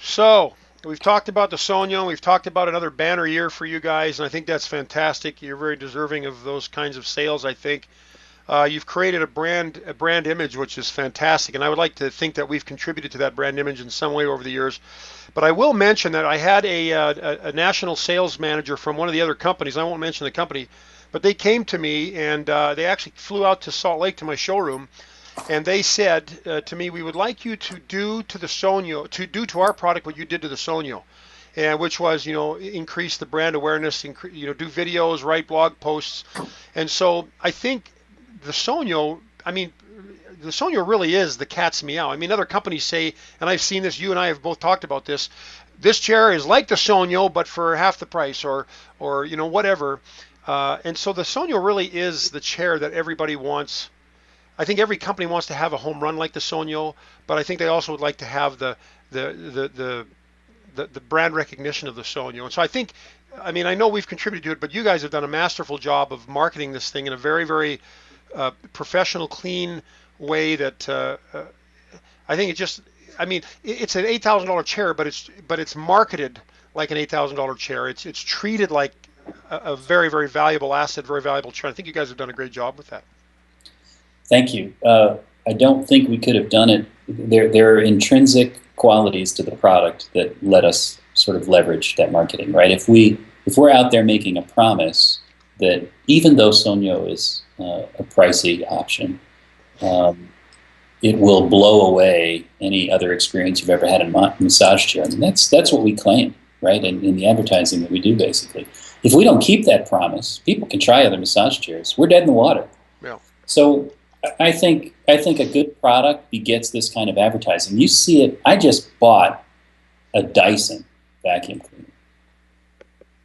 So we've talked about the Sogno, we've talked about another banner year for you guys, and I think that's fantastic. You're very deserving of those kinds of sales. I think you've created a brand image, which is fantastic, and I would like to think that we've contributed to that brand image in some way over the years. But I will mention that I had a national sales manager from one of the other companies. I won't mention the company, but they came to me and they actually flew out to Salt Lake to my showroom and they said to me, "We would like you to do to the Sogno, to do to our product what you did to the Sogno," and which was, increase the brand awareness, do videos, write blog posts, and so I think the Sogno, I mean, the Sogno really is the cat's meow. I mean, other companies say, and I've seen this. You and I have both talked about this. This chair is like the Sogno, but for half the price, or whatever. And so the Sogno really is the chair that everybody wants. I think every company wants to have a home run like the Sogno, but I think they also would like to have the the the brand recognition of the Sogno. And so I think, I mean, I know we've contributed to it, but you guys have done a masterful job of marketing this thing in a very, very professional, clean way that I think it just, I mean, it's an $8,000 chair, but it's marketed like an $8,000 chair. It's treated like a very, very valuable asset, very valuable chair. I think you guys have done a great job with that. Thank you. I don't think we could have done it. There are intrinsic qualities to the product that let us sort of leverage that marketing, right? If we're out there making a promise that even though Sogno is a pricey option, it will blow away any other experience you've ever had in a massage chair. I mean, that's what we claim, right? In the advertising that we do, basically. If we don't keep that promise, people can try other massage chairs. We're dead in the water. Yeah. So I think a good product begets this kind of advertising. You see it. I just bought a Dyson vacuum cleaner,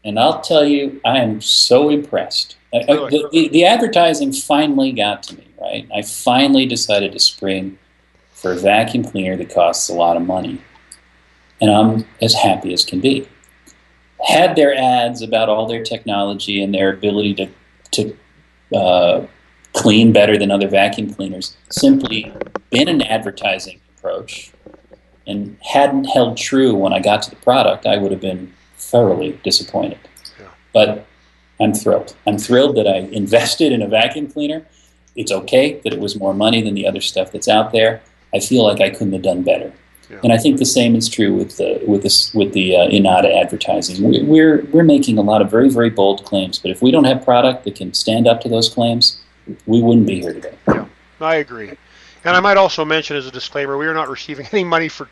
and I'll tell you, I am so impressed. Really? The advertising finally got to me, right? I finally decided to spring for a vacuum cleaner that costs a lot of money, and I'm as happy as can be. Had their ads about all their technology and their ability to clean better than other vacuum cleaners simply been an advertising approach and hadn't held true when I got to the product, I would have been thoroughly disappointed. Yeah. But I'm thrilled. I'm thrilled that I invested in a vacuum cleaner. It's okay that it was more money than the other stuff that's out there. I feel like I couldn't have done better. Yeah. And I think the same is true with the Inada advertising. We're making a lot of very, very bold claims, but if we don't have product that can stand up to those claims, we wouldn't be here today. Yeah, I agree. And I might also mention as a disclaimer, we are not receiving any money for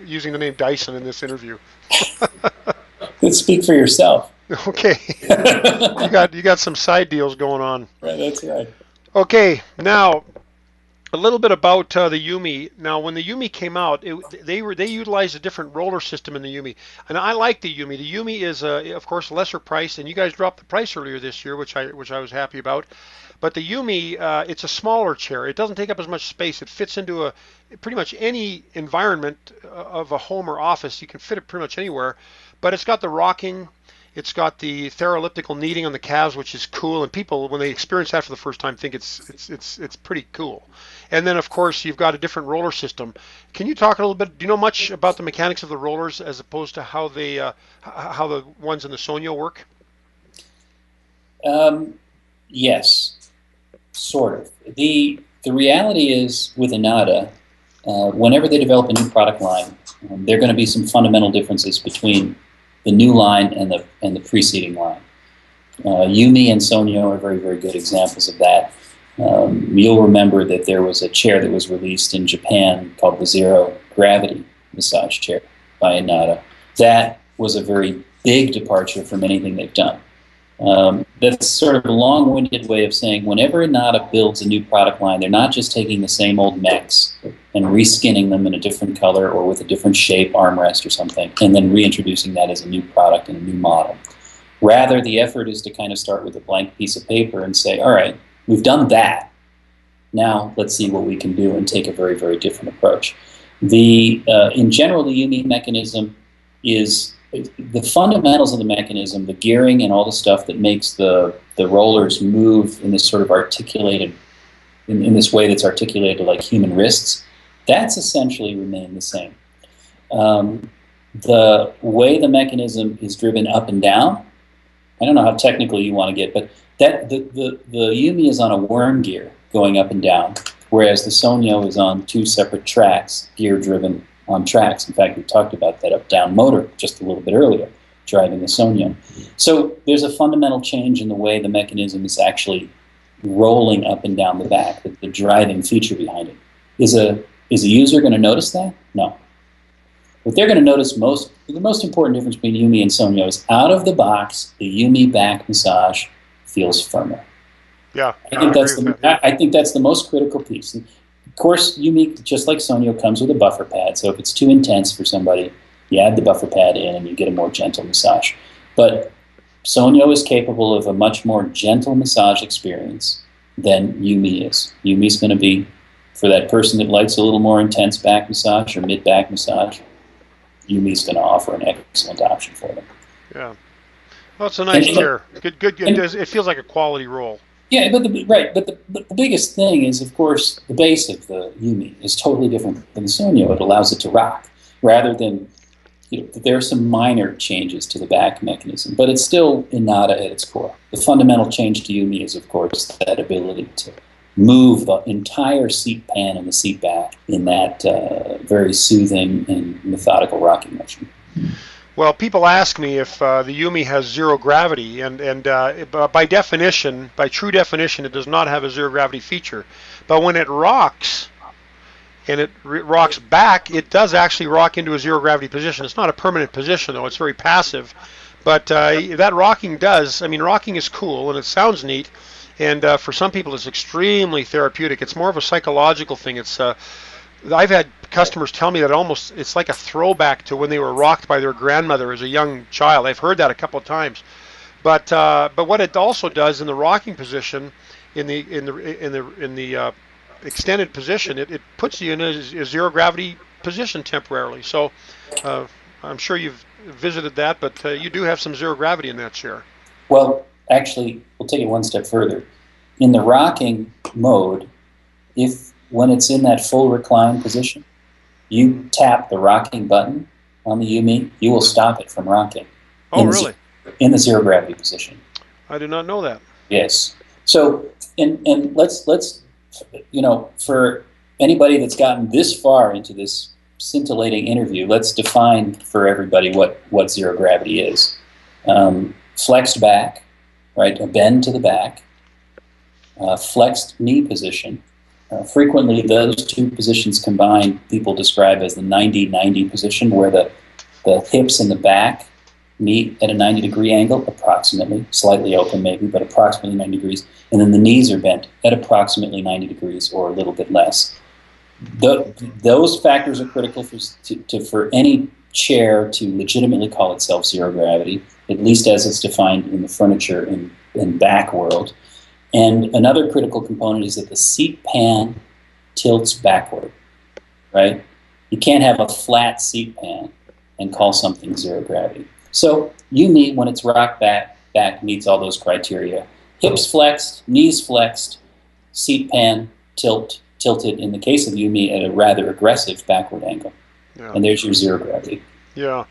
using the name Dyson in this interview. Let's speak for yourself. Okay. You got some side deals going on. Right, that's right. Okay, now a little bit about the Yume. Now, when the Yume came out, they utilized a different roller system in the Yume, and I like the Yume. The Yume is, of course, lesser priced, and you guys dropped the price earlier this year, which I was happy about. But the Yume, it's a smaller chair. It doesn't take up as much space. It fits into pretty much any environment of a home or office. You can fit it pretty much anywhere. But it's got the rocking. It's got the thermoelliptical kneading on the calves, which is cool. And people, when they experience that for the first time, think it's pretty cool. And then, of course, you've got a different roller system. Can you talk a little bit? Do you know much about the mechanics of the rollers as opposed to how how the ones in the Sogno work? Yes. Sort of. The reality is with Inada, whenever they develop a new product line, there are going to be some fundamental differences between the new line and the preceding line. Yume and Sogno are very, very good examples of that. You'll remember that there was a chair that was released in Japan called the Zero Gravity massage chair by Inada. That was a very big departure from anything they've done. That's sort of a long-winded way of saying whenever Inada builds a new product line, they're not just taking the same old mechs and reskinning them in a different color or with a different shape, armrest or something, and then reintroducing that as a new product and a new model. Rather, the effort is to kind of start with a blank piece of paper and say, all right, we've done that. Now let's see what we can do and take a very, very different approach. In general, the Yume mechanism is the fundamentals of the mechanism, the gearing and all the stuff that makes the rollers move in this sort of articulated, in this way that's articulated like human wrists, that's essentially remained the same. the way the mechanism is driven up and down, I don't know how technical you want to get, but that the Yume is on a worm gear going up and down, whereas the Sogno is on two separate tracks, gear-driven on tracks. In fact, we talked about that up-down motor just a little bit earlier, driving the Sogno. So there's a fundamental change in the way the mechanism is actually rolling up and down the back, the driving feature behind it. Is a user going to notice that? No. What they're going to notice the most important difference between Yume and Sogno is out of the box, the Yume back massage feels firmer. Yeah, I think that's the most critical piece. And of course, Yume, just like Sogno, comes with a buffer pad. So if it's too intense for somebody, you add the buffer pad in and you get a more gentle massage. But Sogno is capable of a much more gentle massage experience than Yume is. Yume is going to be, for that person that likes a little more intense back massage or mid-back massage, Yume is going to offer an excellent option for them. Yeah. Well, it's a nice chair. Good. It feels like a quality roll. Yeah, but the biggest thing is, of course, the base of the Yume is totally different than the Sogno. It allows it to rock, rather than, there are some minor changes to the back mechanism, but it's still Inada at its core. The fundamental change to Yume is, of course, that ability to move the entire seat pan and the seat back in that very soothing and methodical rocking motion. Well, people ask me if the Yume has zero gravity, and by definition, by true definition, it does not have a zero gravity feature. But when it rocks, and it rocks back, it does actually rock into a zero gravity position. It's not a permanent position, though. It's very passive. But that rocking does, rocking is cool, and it sounds neat. And for some people, it's extremely therapeutic. It's more of a psychological thing. It's I've had customers tell me that it's like a throwback to when they were rocked by their grandmother as a young child. I've heard that a couple of times. But what it also does in the rocking position, in the extended position, it puts you in a zero gravity position temporarily. So I'm sure you've visited that, but you do have some zero gravity in that chair. Well, actually, we'll take it one step further. In the rocking mode, when it's in that full recline position, you tap the rocking button on the Yume, you will stop it from rocking. Oh, really? In the zero gravity position. I did not know that. Yes. So, and let's for anybody that's gotten this far into this scintillating interview, let's define for everybody what zero gravity is. Flexed back, right? A bend to the back, flexed knee position. Frequently, those two positions combined, people describe as the 90-90 position, where the hips and the back meet at a 90-degree angle, approximately, slightly open maybe, but approximately 90 degrees, and then the knees are bent at approximately 90 degrees or a little bit less. Those factors are critical for any chair to legitimately call itself zero gravity, at least as it's defined in the furniture and back world. And another critical component is that the seat pan tilts backward, right? You can't have a flat seat pan and call something zero gravity. So Yume, when it's rocked back meets all those criteria. Hips flexed, knees flexed, seat pan tilted, in the case of Yume, at a rather aggressive backward angle. Yeah. And there's your zero gravity. Yeah.